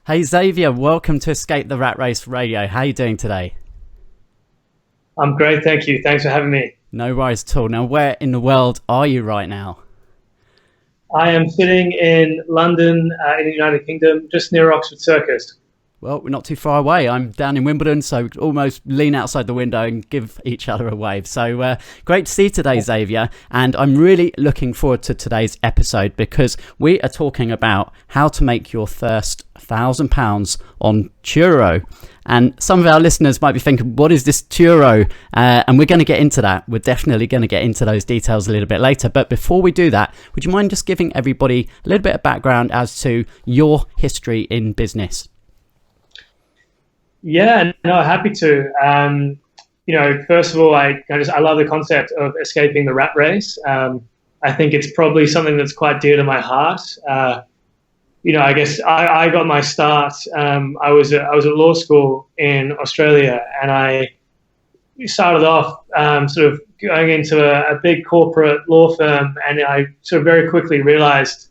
Hey Xavier, welcome to Escape the Rat Race Radio. How are you doing today? I'm great, thank you. Thanks for having me. No worries at all. Now, where in the world are you right now? I am sitting in London, in the United Kingdom, just near Oxford Circus. Well, we're not too far away. I'm down in Wimbledon, so almost lean outside the window and give each other a wave. So great to see you today, Xavier. And I'm really looking forward to today's episode because we are talking about how to make your first £1,000 on Turo. And some of our listeners might be thinking, what is this Turo? And we're going to get into that. We're definitely going to get into those details a little bit later. But before we do that, would you mind just giving everybody a little bit of background as to your history in business? Yeah, no, happy to. First of all, I love the concept of escaping the rat race. I think it's probably something that's quite dear to my heart. I guess I got my start. I was at law school in Australia, and I started off sort of going into a big corporate law firm, and I sort of very quickly realized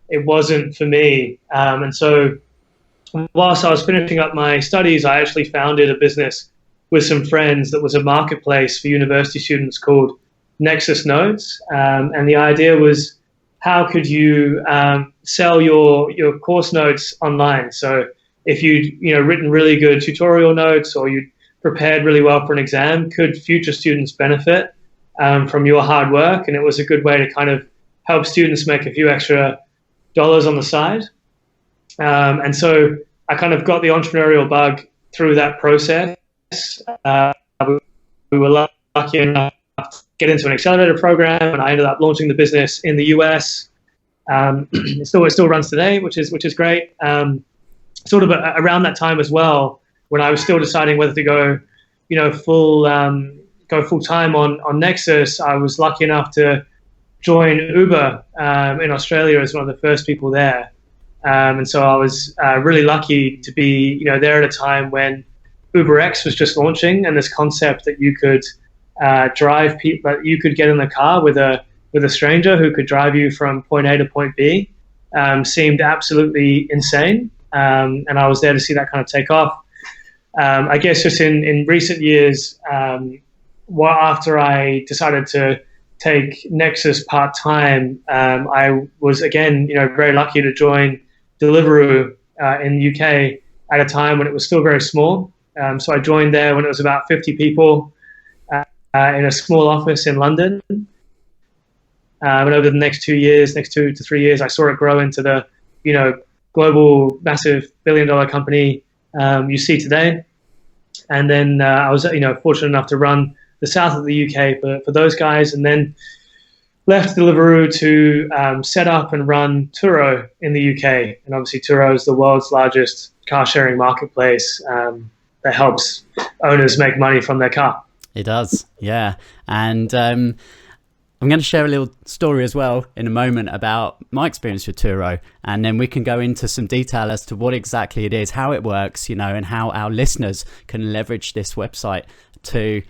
it wasn't for me. And so whilst I was finishing up my studies, I actually founded a business with some friends that was a marketplace for university students called Nexus Notes. And the idea was, how could you sell your course notes online? So if you'd written really good tutorial notes or you'd prepared really well for an exam, could future students benefit from your hard work? And it was a good way to kind of help students make a few extra dollars on the side. And so I kind of got the entrepreneurial bug through that process. We were lucky enough to get into an accelerator program, and I ended up launching the business in the US. It still runs today, which is great. Sort of around that time as well, when I was still deciding whether to go full time on Nexus, I was lucky enough to join Uber in Australia as one of the first people there. And so I was really lucky to be there at a time when UberX was just launching, and this concept that you could drive people, that you could get in the car with a stranger who could drive you from point A to point B, seemed absolutely insane. And I was there to see that kind of take off. I guess just in recent years, after I decided to take Nexus part-time, I was again, very lucky to join Deliveroo in the UK at a time when it was still very small. So I joined there when it was about 50 people in a small office in London. And over the next 2 to 3 years, I saw it grow into the, global, massive billion-dollar company you see today. And then I was, fortunate enough to run the south of the UK for those guys, and then left Deliveroo to set up and run Turo in the UK. And obviously Turo is the world's largest car-sharing marketplace that helps owners make money from their car. It does, yeah. And I'm going to share a little story as well in a moment about my experience with Turo, and then we can go into some detail as to what exactly it is, how it works, and how our listeners can leverage this website to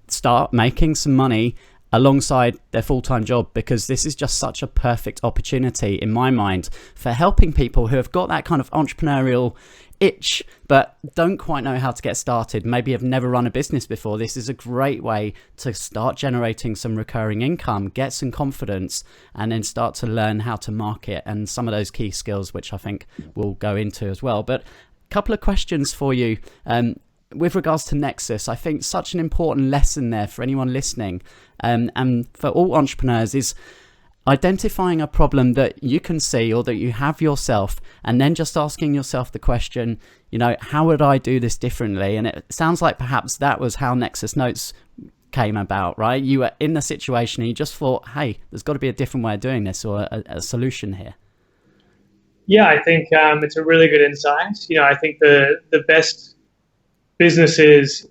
start making some money alongside their full-time job, because this is just such a perfect opportunity in my mind for helping people who have got that kind of entrepreneurial itch but don't quite know how to get started, maybe have never run a business before. This is a great way to start generating some recurring income, get some confidence, and then start to learn how to market and some of those key skills, which I think we'll go into as well. But a couple of questions for you. With regards to Nexus, I think such an important lesson there for anyone listening and for all entrepreneurs is identifying a problem that you can see or that you have yourself, and then just asking yourself the question, how would I do this differently? And it sounds like perhaps that was how Nexus Notes came about, right? You were in the situation and you just thought, hey, there's got to be a different way of doing this, or a solution here. Yeah, I think it's a really good insight. I think the best businesses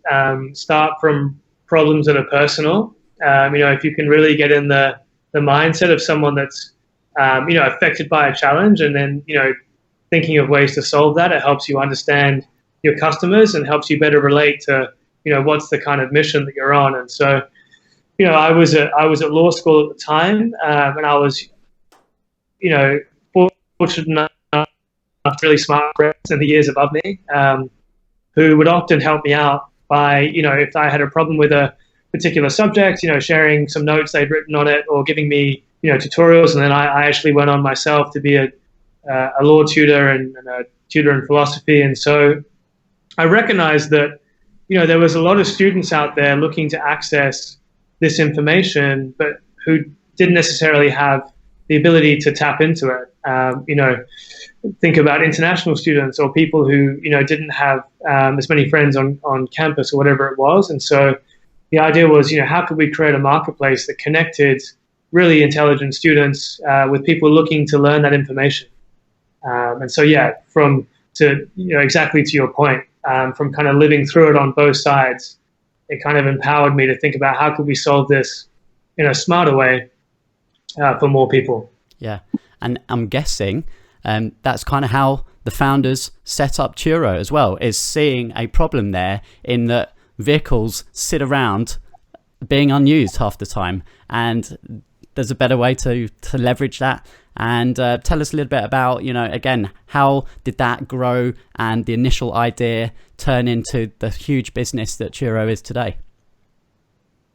start from problems that are personal. If you can really get in the mindset of someone that's affected by a challenge, and then thinking of ways to solve that, it helps you understand your customers and helps you better relate to what's the kind of mission that you're on. And so I was at law school at the time, and I was fortunate enough really smart friends in the years above me, who would often help me out by, if I had a problem with a particular subject, sharing some notes they'd written on it, or giving me, tutorials. And then I actually went on myself to be a law tutor and a tutor in philosophy. And so I recognized that, there was a lot of students out there looking to access this information, but who didn't necessarily have the ability to tap into it. Think about international students or people who, didn't have as many friends on campus or whatever it was. And so the idea was, how could we create a marketplace that connected really intelligent students with people looking to learn that information? And so, exactly to your point, from kind of living through it on both sides, it kind of empowered me to think about how could we solve this in a smarter way for more people. Yeah, and I'm guessing that's kind of how the founders set up Turo as well, is seeing a problem there in that vehicles sit around being unused half the time, and there's a better way to leverage that. And tell us a little bit about, again, how did that grow and the initial idea turn into the huge business that Turo is today?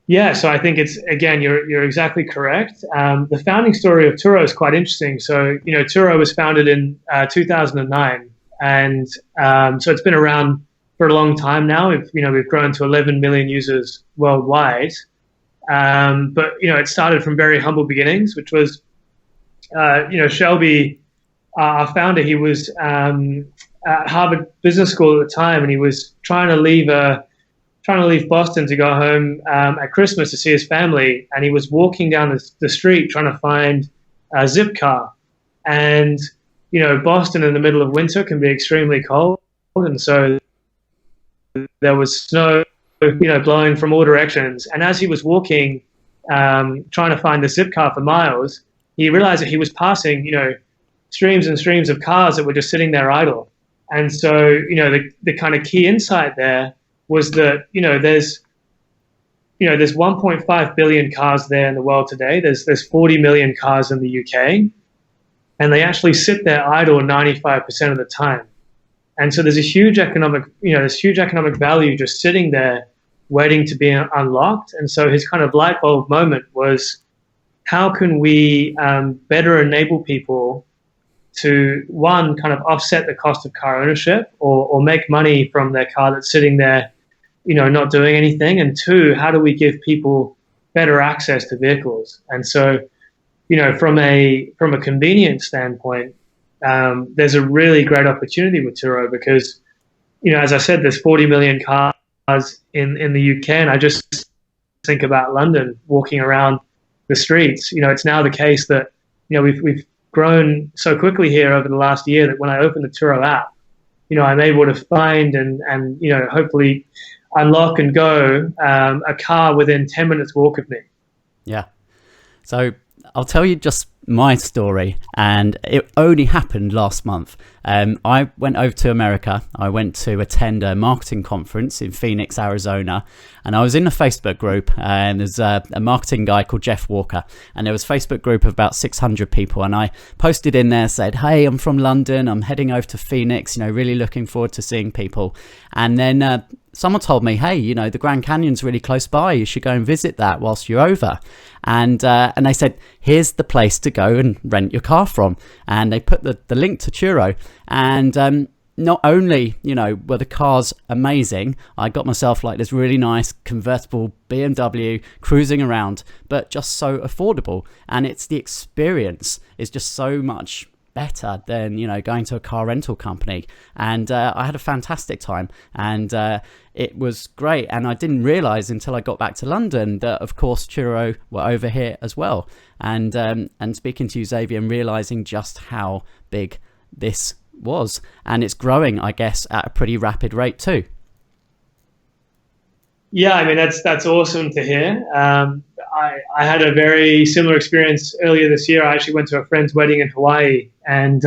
Yeah, so I think you're exactly correct. The founding story of Turo is quite interesting. So, Turo was founded in 2009, and so it's been around for a long time now. We've grown to 11 million users worldwide. But it started from very humble beginnings, which was, Shelby, our founder, he was at Harvard Business School at the time, and he was trying to leave Boston to go home at Christmas to see his family, and he was walking down the street trying to find a Zipcar. And Boston in the middle of winter can be extremely cold, and so there was snow blowing from all directions. And as he was walking, trying to find the Zipcar for miles, he realized that he was passing streams and streams of cars that were just sitting there idle. And so the kind of key insight there was that there's 1.5 billion cars there in the world today. There's 40 million cars in the UK, and they actually sit there idle 95% of the time. And so there's a huge economic value just sitting there waiting to be unlocked. And so his kind of light bulb moment was, how can we better enable people to, one, kind of offset the cost of car ownership or make money from their car that's sitting there, not doing anything, and two, how do we give people better access to vehicles? And so, from a convenience standpoint, there's a really great opportunity with Turo because, as I said, there's 40 million cars in the UK, and I just think about London walking around the streets. It's now the case that we've grown so quickly here over the last year that when I open the Turo app, I'm able to find and hopefully unlock and go a car within 10 minutes walk of me. Yeah. So I'll tell you just my story, and it only happened last month. I went over to America. I went to attend a marketing conference in Phoenix, Arizona, and I was in a Facebook group, and there's a marketing guy called Jeff Walker, and there was a Facebook group of about 600 people, and I posted in there, said, hey, I'm from London, I'm heading over to Phoenix, really looking forward to seeing people. And then someone told me, hey, the Grand Canyon's really close by, you should go and visit that whilst you're over. And they said, here's the place to go and rent your car from. And they put the link to Turo. And not only, were the cars amazing, I got myself like this really nice convertible BMW cruising around, but just so affordable. And it's the experience is just so much better than going to a car rental company. And I had a fantastic time, and it was great. And I didn't realize until I got back to London that of course Turo were over here as well. And speaking to you, Xavier, and realizing just how big this was, and it's growing, I guess, at a pretty rapid rate too. Yeah, I mean, that's awesome to hear. I had a very similar experience earlier this year. I actually went to a friend's wedding in Hawaii, and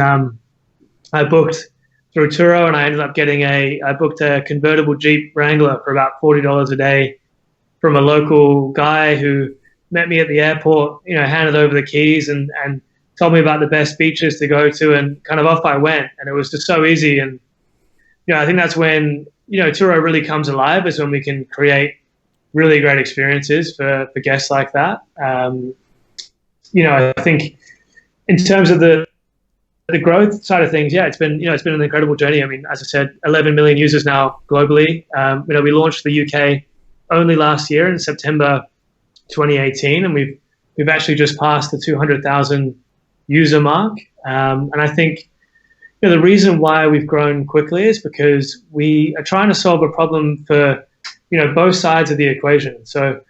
I booked through Turo, and I ended up I booked a convertible Jeep Wrangler for about $40 a day from a local guy who met me at the airport, handed over the keys and told me about the best beaches to go to, and kind of off I went. And it was just so easy. And I think that's when Turo really comes alive, is when we can create really great experiences for guests like that. I think in terms of the growth side of things, it's been an incredible journey. I mean, as I said, 11 million users now globally. We launched the UK only last year in September 2018, and we've actually just passed the 200,000 user mark. And I think the reason why we've grown quickly is because we are trying to solve a problem for both sides of the equation. So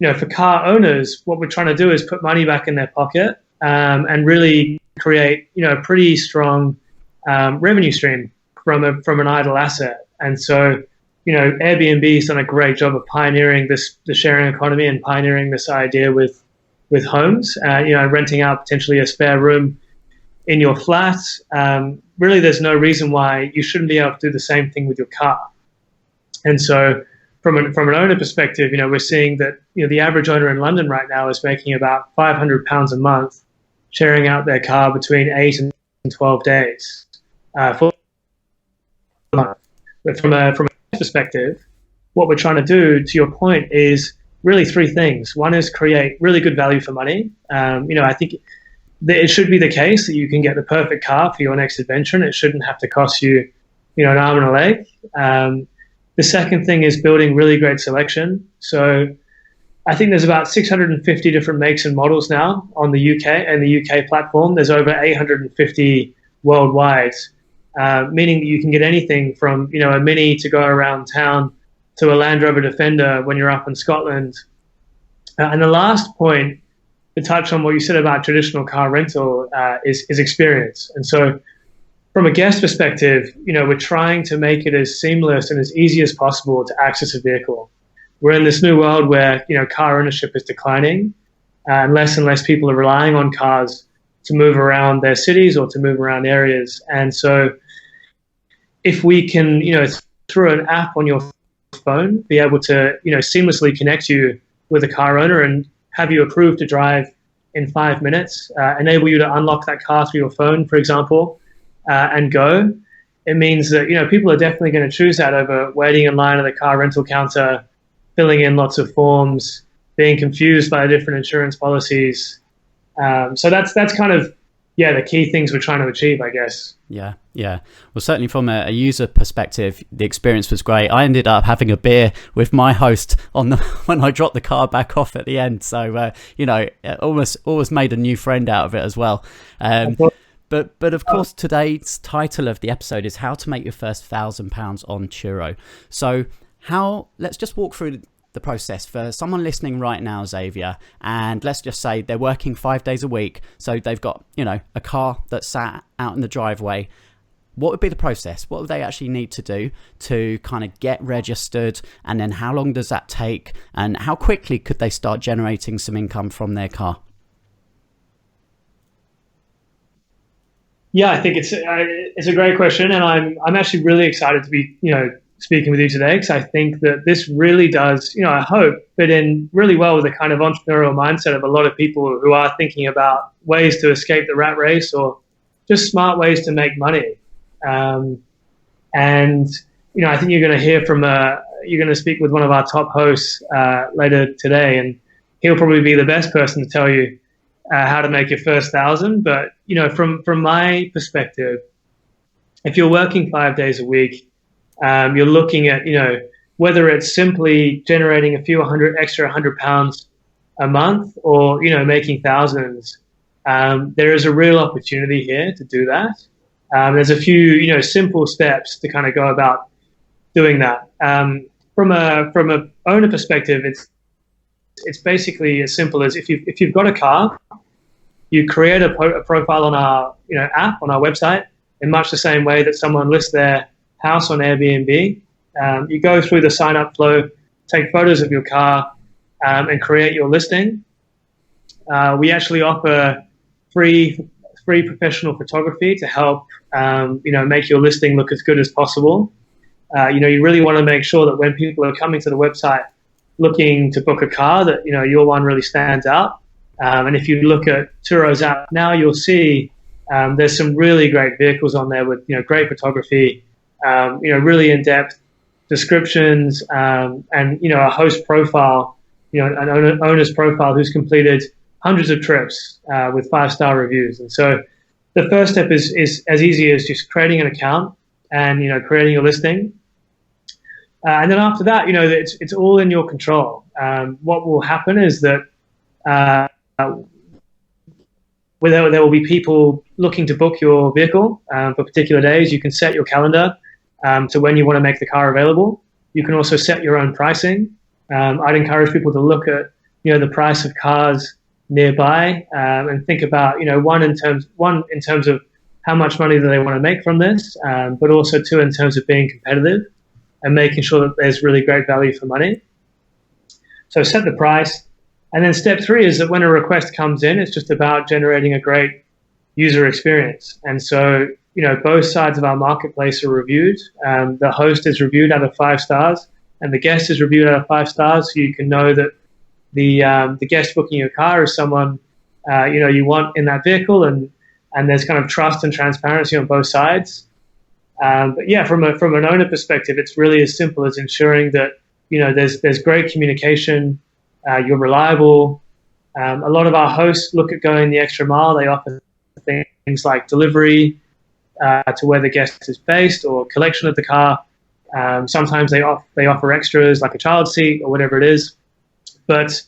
for car owners, what we're trying to do is put money back in their pocket and really create a pretty strong revenue stream from an idle asset. And so Airbnb has done a great job of pioneering the sharing economy and pioneering this idea with homes, renting out potentially a spare room in your flat. Really, there's no reason why you shouldn't be able to do the same thing with your car. And so from an owner perspective, we're seeing that the average owner in London right now is making about £500 a month sharing out their car between 8 and 12 days for a month. But from a perspective, what we're trying to do, to your point, is really three things. One is create really good value for money. I think it should be the case that you can get the perfect car for your next adventure, and it shouldn't have to cost you, an arm and a leg. The second thing is building really great selection. So I think there's about 650 different makes and models now on the UK and the UK platform. There's over 850 worldwide, meaning that you can get anything from, a Mini to go around town to a Land Rover Defender when you're up in Scotland. And the last point, to touch on what you said about traditional car rental, is experience. And so from a guest perspective, we're trying to make it as seamless and as easy as possible to access a vehicle. We're in this new world where, car ownership is declining, and less people are relying on cars to move around their cities or to move around areas. And so if we can, through an app on your phone, be able to, seamlessly connect you with a car owner and have you approved to drive in 5 minutes, enable you to unlock that car through your phone, for example, and go, it means that, people are definitely going to choose that over waiting in line at the car rental counter, filling in lots of forms, being confused by different insurance policies. So that's kind of, the key things we're trying to achieve, I guess. Yeah. Well, certainly from a user perspective, the experience was great. I ended up having a beer with my host when I dropped the car back off at the end. So, almost made a new friend out of it as well. But of course, today's title of the episode is how to make your first £1,000 on Turo. So let's just walk through the process for someone listening right now, Xavier, and let's just say they're working 5 days a week. So they've got, a car that's sat out in the driveway. What would be the process? What would they actually need to do to kind of get registered? And then how long does that take? And how quickly could they start generating some income from their car? Yeah, I think it's a great question, and I'm actually really excited to be speaking with you today, because I think that this really does, I hope, fit in really well with the kind of entrepreneurial mindset of a lot of people who are thinking about ways to escape the rat race or just smart ways to make money. And I think you're going to hear you're going to speak with one of our top hosts later today, and he'll probably be the best person to tell you how to make your first 1,000. But from my perspective, if you're working 5 days a week, you're looking at whether it's simply generating a few extra £100 a month, or making thousands. There is a real opportunity here to do that. There's a few simple steps to kind of go about doing that. From a owner perspective, it's basically as simple as if you've got a car, you create a profile on our app on our website in much the same way that someone lists their house on Airbnb. You go through the sign up flow, take photos of your car, and create your listing. We actually offer free professional photography to help make your listing look as good as possible. You really want to make sure that when people are coming to the website looking to book a car, that your one really stands out. And if you look at Turo's app now, you'll see there's some really great vehicles on there with great photography, really in-depth descriptions, and a host profile, an owner's profile who's completed hundreds of trips with 5-star reviews. And so the first step is as easy as just creating an account and creating a listing. And then after that, it's all in your control. What will happen is that there will be people looking to book your vehicle for particular days. You can set your calendar to when you want to make the car available. You can also set your own pricing. I'd encourage people to look at the price of cars nearby and think about one in terms of how much money do they want to make from this, but also two in terms of being competitive and making sure that there's really great value for money. So set the price. And then step 3 is that when a request comes in, it's just about generating a great user experience. And so, both sides of our marketplace are reviewed. The host is reviewed out of 5 stars and the guest is reviewed out of 5 stars. So you can know that the guest booking your car is someone, you want in that vehicle, and there's kind of trust and transparency on both sides. But yeah, from an owner perspective, it's really as simple as ensuring that, there's great communication. You're reliable. A lot of our hosts look at going the extra mile. They offer things like delivery to where the guest is based or collection of the car. Sometimes they offer extras like a child seat or whatever it is. But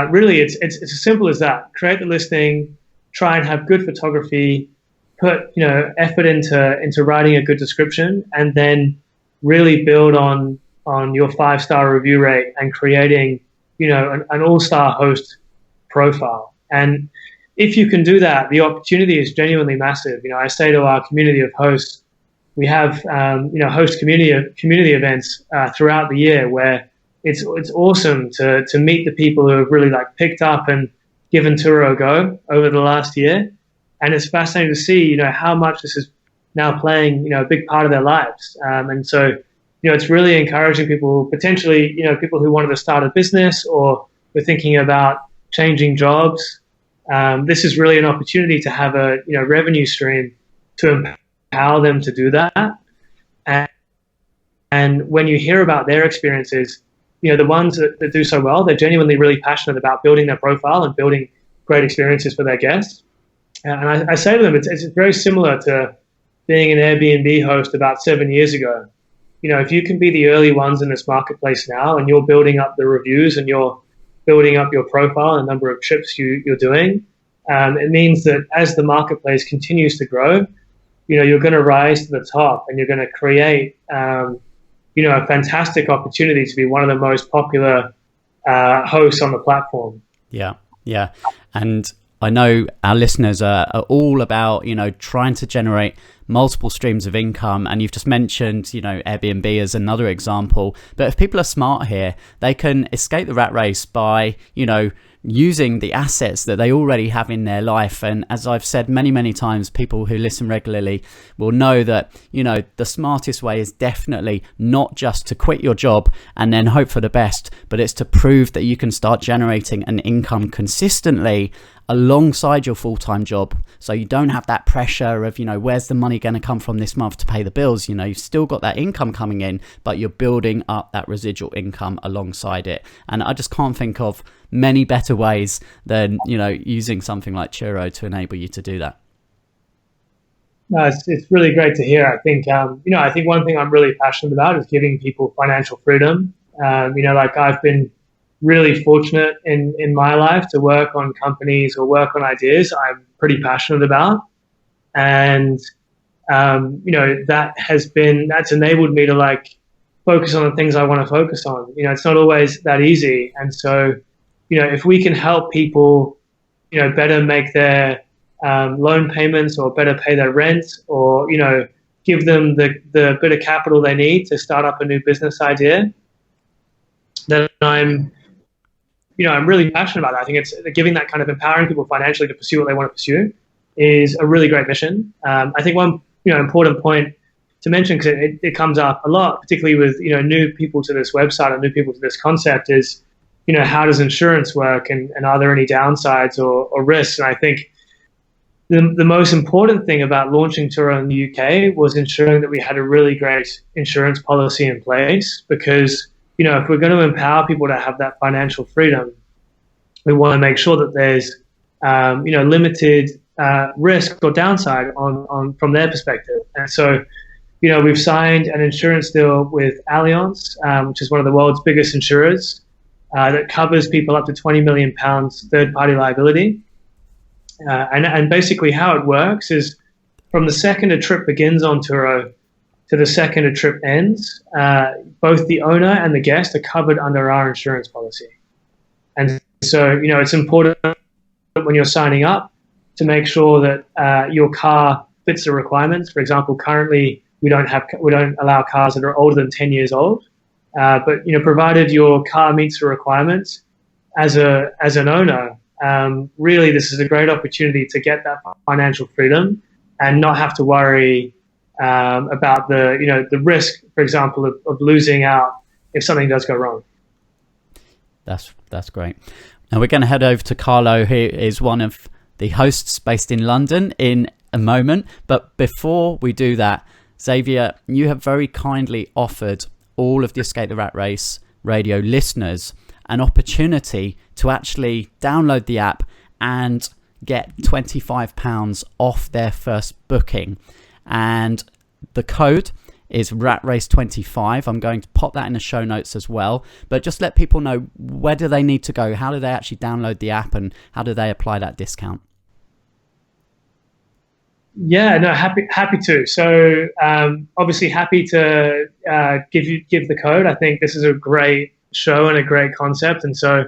really, it's as simple as that. Create the listing, try and have good photography, put effort into writing a good description, and then really build on your 5-star review rate and creating an all-star host profile. And if you can do that, the opportunity is genuinely massive. I say to our community of hosts, we have host community events throughout the year where it's awesome to meet the people who have really picked up and given Turo a go over the last year. And it's fascinating to see how much this is now playing a big part of their lives. And so it's really encouraging people, potentially, people who wanted to start a business or were thinking about changing jobs. This is really an opportunity to have a revenue stream to empower them to do that. And when you hear about their experiences, the ones that do so well, they're genuinely really passionate about building their profile and building great experiences for their guests. And I say to them, it's very similar to being an Airbnb host about 7 years ago. If you can be the early ones in this marketplace now and you're building up the reviews and you're building up your profile and the number of trips you're doing, it means that as the marketplace continues to grow, you're going to rise to the top and you're going to create, a fantastic opportunity to be one of the most popular hosts on the platform. Yeah. And I know our listeners are all about, trying to generate multiple streams of income. And you've just mentioned, Airbnb as another example. But if people are smart here, they can escape the rat race by, using the assets that they already have in their life. And as I've said many, many times, people who listen regularly will know that, the smartest way is definitely not just to quit your job and then hope for the best, but it's to prove that you can start generating an income consistently alongside your full-time job, so you don't have that pressure of where's the money going to come from this month to pay the bills. You've still got that income coming in, but you're building up that residual income alongside it. And I just can't think of many better ways than using something like Turo to enable you to do that. No, it's really great to hear. I think I think one thing I'm really passionate about is giving people financial freedom. I've been really fortunate in my life to work on companies or work on ideas I'm pretty passionate about. And, that's enabled me to focus on the things I want to focus on. It's not always that easy. And so, if we can help people, better make their loan payments or better pay their rent or, give them the bit of capital they need to start up a new business idea, then I'm really passionate about that. I think it's giving that kind of empowering people financially to pursue what they want to pursue is a really great mission. I think one important point to mention, because it comes up a lot, particularly with new people to this website or new people to this concept, is how does insurance work, and are there any downsides or risks? And I think the most important thing about launching Turo in the UK was ensuring that we had a really great insurance policy in place, because, if we're going to empower people to have that financial freedom, we want to make sure that there's, limited risk or downside on from their perspective. And so, we've signed an insurance deal with Allianz, which is one of the world's biggest insurers, that covers people up to £20 million third-party liability. And basically how it works is, from the second a trip begins on Turo to the second a trip ends, both the owner and the guest are covered under our insurance policy. And so, it's important when you're signing up to make sure that your car fits the requirements. For example, currently we don't allow cars that are older than 10 years old. But provided your car meets the requirements, as an owner, really this is a great opportunity to get that financial freedom and not have to worry about the risk, for example, of losing out if something does go wrong. That's great. Now we're going to head over to Carlo, who is one of the hosts based in London, in a moment. But before we do that, Xavier, you have very kindly offered all of the Escape the Rat Race radio listeners an opportunity to actually download the app and get £25 off their first booking. And the code is RatRace25. I'm going to pop that in the show notes as well. But just let people know, where do they need to go? How do they actually download the app, and how do they apply that discount? Yeah, no, happy to. So obviously happy to give the code. I think this is a great show and a great concept, and so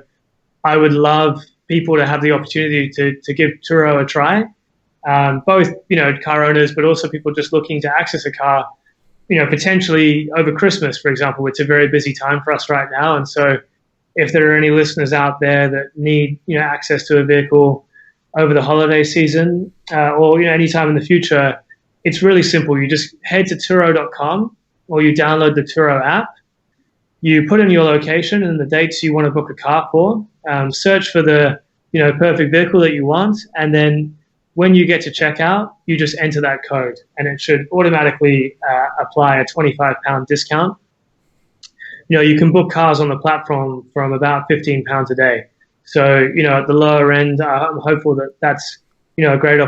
I would love people to have the opportunity to give Turo a try. Both car owners, but also people just looking to access a car. Potentially over Christmas, for example. It's a very busy time for us right now, and so if there are any listeners out there that need access to a vehicle over the holiday season, or any time in the future, it's really simple. You just head to Turo.com, or you download the Turo app. You put in your location and the dates you want to book a car for. Search for the perfect vehicle that you want, and then when you get to checkout, you just enter that code, and it should automatically apply a £25 discount. You can book cars on the platform from about £15 a day. So, at the lower end, I'm hopeful that that's, a great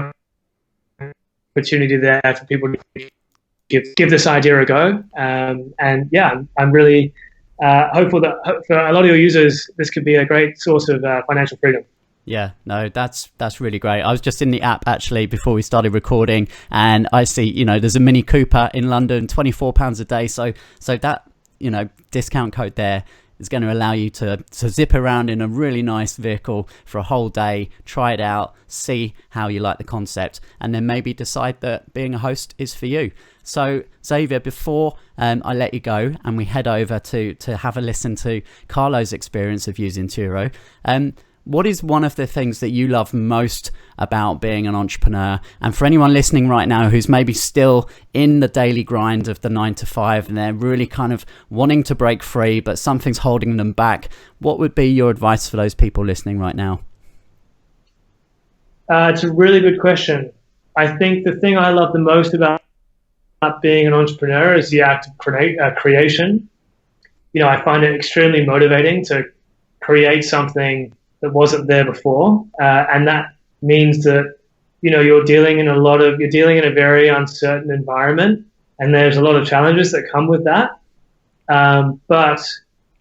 opportunity there for people to give this idea a go. And yeah, I'm really hopeful that for a lot of your users, this could be a great source of financial freedom. Yeah, no, that's really great. I was just in the app actually before we started recording, and I see, there's a Mini Cooper in London, £24 a day. So that, discount code there is going to allow you to zip around in a really nice vehicle for a whole day, try it out, see how you like the concept, and then maybe decide that being a host is for you. So Xavier, before I let you go and we head over to have a listen to Carlo's experience of using Turo, what is one of the things that you love most about being an entrepreneur? And for anyone listening right now who's maybe still in the daily grind of the 9 to 5 and they're really kind of wanting to break free, but something's holding them back, what would be your advice for those people listening right now? It's a really good question. I think the thing I love the most about being an entrepreneur is the act of creation. I find it extremely motivating to create something that wasn't there before, and that means that you're dealing in a very uncertain environment, and there's a lot of challenges that come with that. But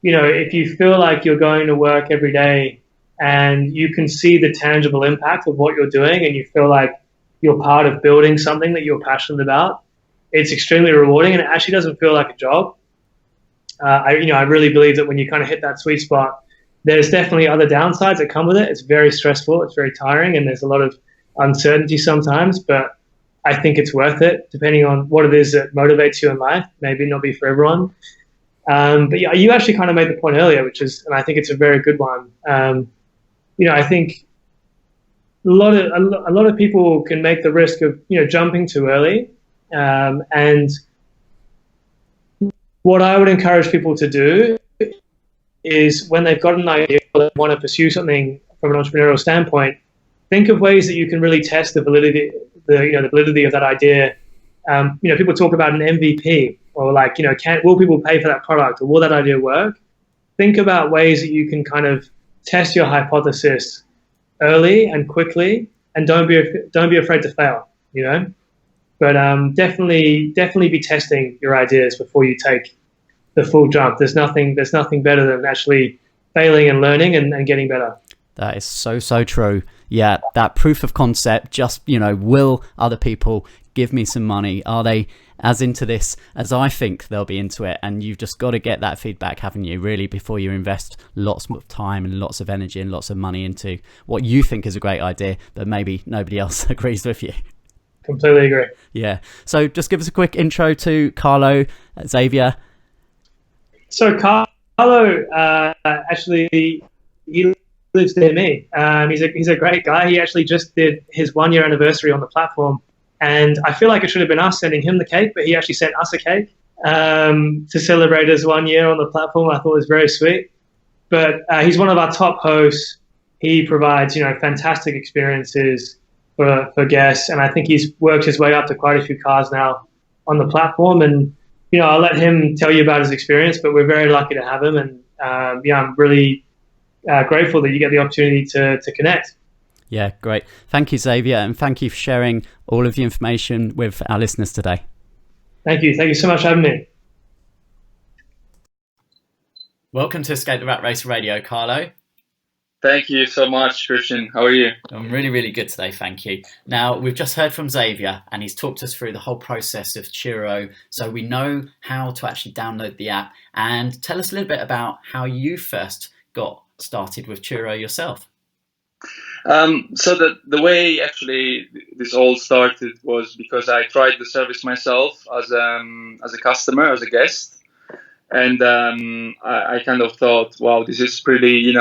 if you feel like you're going to work every day and you can see the tangible impact of what you're doing, and you feel like you're part of building something that you're passionate about, it's extremely rewarding, and it actually doesn't feel like a job. I really believe that when you kind of hit that sweet spot, there's definitely other downsides that come with it. It's very stressful, it's very tiring, and there's a lot of uncertainty sometimes, but I think it's worth it, depending on what it is that motivates you in life. Maybe not be for everyone. But yeah, you actually kind of made the point earlier, and I think it's a very good one. I think a lot of people can make the risk of, jumping too early. And what I would encourage people to do is when they've got an idea or they want to pursue something from an entrepreneurial standpoint, think of ways that you can really test the validity, the validity of that idea. People talk about an MVP or like, will people pay for that product or will that idea work? Think about ways that you can kind of test your hypothesis early and quickly, and don't be afraid to fail. But definitely be testing your ideas before you take the full jump. There's nothing better than actually failing and learning and getting better. That is so true. Yeah, that proof of concept, just, will other people give me some money? Are they as into this as I think they'll be into it? And you've just got to get that feedback, haven't you, really, before you invest lots of time and lots of energy and lots of money into what you think is a great idea, but maybe nobody else agrees with you. Completely agree. Yeah. So just give us a quick intro to Carlo at Xavier. So Carlo, actually, he lives near me. He's a great guy. He actually just did his 1 year anniversary on the platform, and I feel like it should have been us sending him the cake, but he actually sent us a cake to celebrate his 1 year on the platform. I thought it was very sweet. But he's one of our top hosts. He provides fantastic experiences for guests, and I think he's worked his way up to quite a few cars now on the platform. And I'll let him tell you about his experience, but we're very lucky to have him, and I'm really grateful that you get the opportunity to connect. Yeah, great. Thank you, Xavier, and thank you for sharing all of the information with our listeners today. Thank you so much for having me. Welcome to Escape the Rat Race Radio, Carlo. Thank you so much, Christian. How are you? I'm really good today, thank you. Now, we've just heard from Xavier, and he's talked us through the whole process of Turo, so we know how to actually download the app. And tell us a little bit about how you first got started with Turo yourself. So the way actually this all started was because I tried the service myself as a customer, as a guest. And I kind of thought, wow, this is pretty,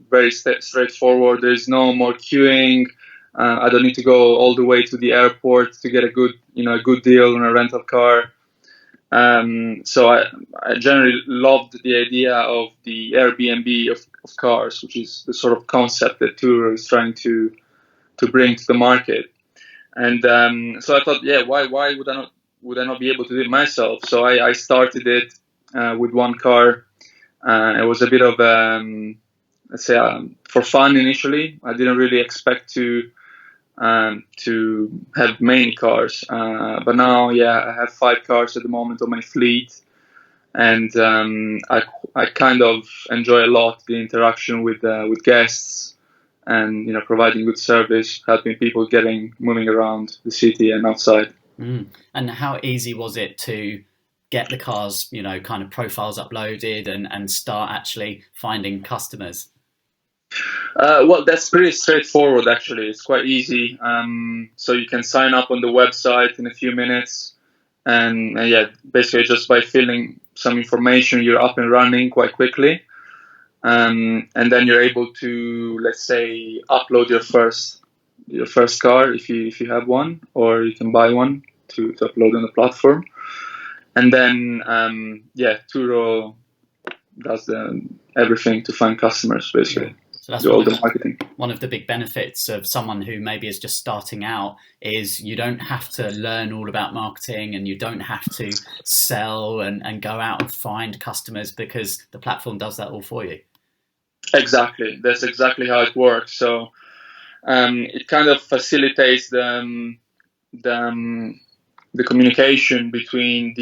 very straightforward. There's no more queuing. I don't need to go all the way to the airport to get a good deal on a rental car. So I generally loved the idea of the Airbnb of cars, which is the sort of concept that Turo is trying to bring to the market. And so I thought, why would I not be able to do it myself? So I started it with one car. It was a bit of let's say for fun initially. I didn't really expect to have many cars, but now I have 5 cars at the moment on my fleet, and I kind of enjoy a lot the interaction with guests, and providing good service, helping people moving around the city and outside. And how easy was it to get the cars, kind of profiles uploaded and start actually finding customers? Well, that's pretty straightforward, actually. It's quite easy. So you can sign up on the website in a few minutes. And basically just by filling some information, you're up and running quite quickly. And then you're able to, let's say, upload your first car if you have one, or you can buy one to upload on the platform. And then, Turo does everything to find customers, basically. So that's all the marketing. One of the big benefits of someone who maybe is just starting out is you don't have to learn all about marketing, and you don't have to sell and go out and find customers, because the platform does that all for you. Exactly. That's exactly how it works. So it kind of facilitates the communication between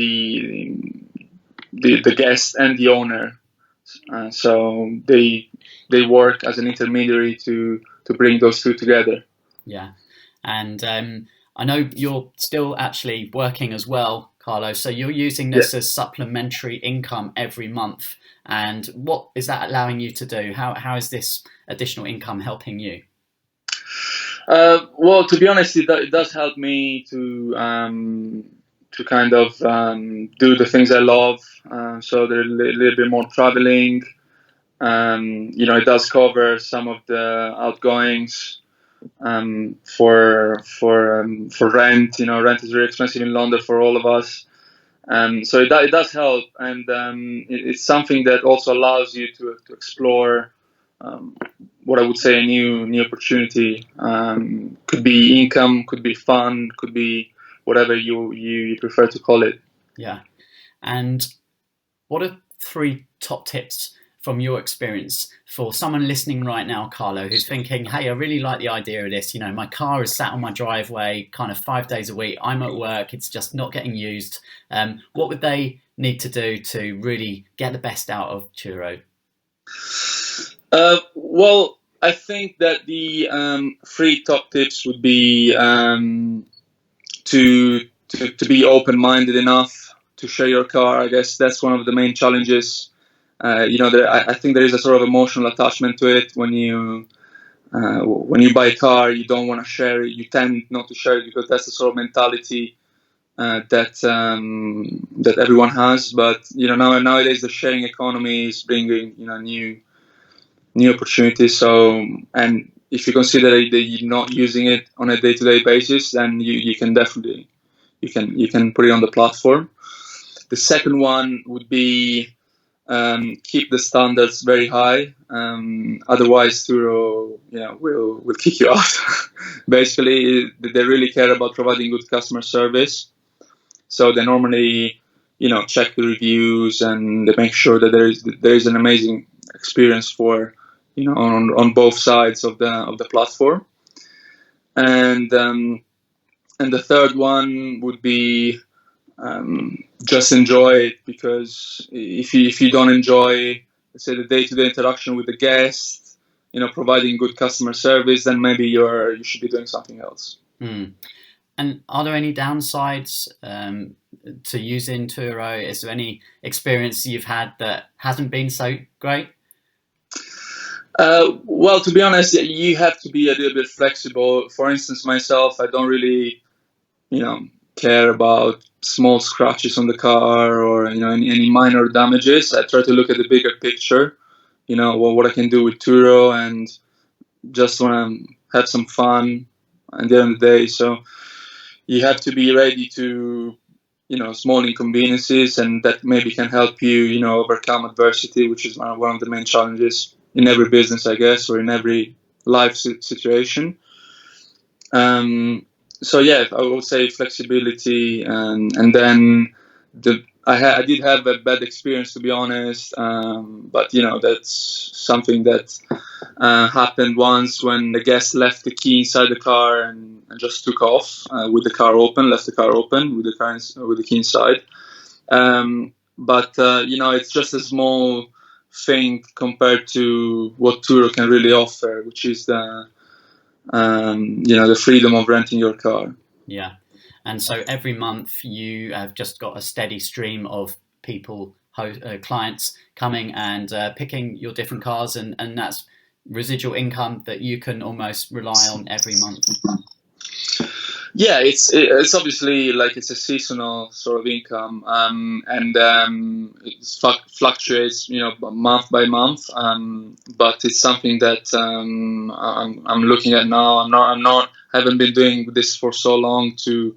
the guest and the owner. So they work as an intermediary to bring those two together. Yeah, and I know you're still actually working as well, Carlo. So you're using this as supplementary income every month. And what is that allowing you to do? How is this additional income helping you? Well, to be honest, it does help me to kind of do the things I love. So there's a little bit more traveling. It does cover some of the outgoings for rent. Rent is very expensive in London for all of us. So it does help, and it's something that also allows you to explore what I would say a new opportunity. Could be income, could be fun, could be whatever you prefer to call it. Yeah. And what are 3 top tips from your experience for someone listening right now, Carlo, who's thinking, hey, I really like the idea of this. My car is sat on my driveway kind of 5 days a week. I'm at work. It's just not getting used. What would they need to do to really get the best out of Turo? Well, I think that the 3 top tips would be to be open-minded enough to share your car. I guess that's one of the main challenges. I think there is a sort of emotional attachment to it. When you buy a car, you don't want to share it. You tend not to share it because that's the sort of mentality that everyone has. But nowadays the sharing economy is bringing new opportunities. So, and if you consider that you're not using it on a day-to-day basis, then you can definitely you can put it on the platform. The second one would be keep the standards very high. Otherwise, Turo, will kick you out. Basically, they really care about providing good customer service. So they normally, check the reviews and they make sure that there is an amazing experience for, on both sides of the platform. And the third one would be just enjoy it, because if you don't enjoy, let's say, the day-to-day interaction with the guest, providing good customer service, then maybe you should be doing something else. And are there any downsides to using Turo? Is there any experience you've had that hasn't been so great? Well, to be honest, you have to be a little bit flexible. For instance, myself, I don't really, care about small scratches on the car or any minor damages. I try to look at the bigger picture, what I can do with Turo, and just want to have some fun at the end of the day. So you have to be ready to small inconveniences, and that maybe can help you overcome adversity, which is one of the main challenges in every business, I guess, or in every life situation. So yeah, I would say flexibility, and then I did have a bad experience, to be honest, but that's something that happened once when the guest left the key inside the car and just took off with the car open, left the car open with the key inside. But it's just a small thing compared to what Turo can really offer, which is the freedom of renting your car. Yeah. And so every month you have just got a steady stream of people, clients coming and picking your different cars, and that's residual income that you can almost rely on every month. Yeah, it's obviously like it's a seasonal sort of income, and it fluctuates, month by month. But it's something that I'm looking at now. Haven't been doing this for so long to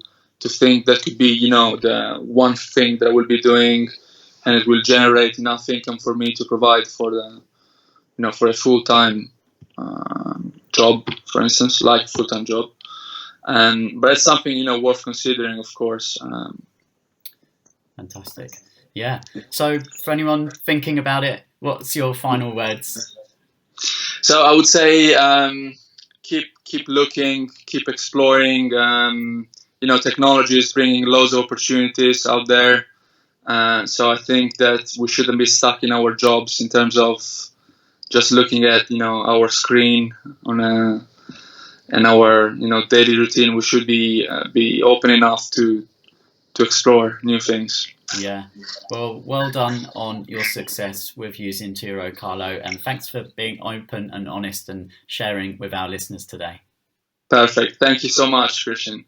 think that could be, the one thing that I will be doing, and it will generate enough income for me to provide for for a full-time job, for instance, like full-time job. But it's something, worth considering, of course. Fantastic. Yeah. So for anyone thinking about it, what's your final words? So I would say keep looking, keep exploring. Technology is bringing loads of opportunities out there. So I think that we shouldn't be stuck in our jobs in terms of just looking at our screen and our daily routine. We should be open enough to explore new things. Yeah. Well done on your success with using Turo, Carlo, and thanks for being open and honest and sharing with our listeners today. Perfect. Thank you so much, Christian.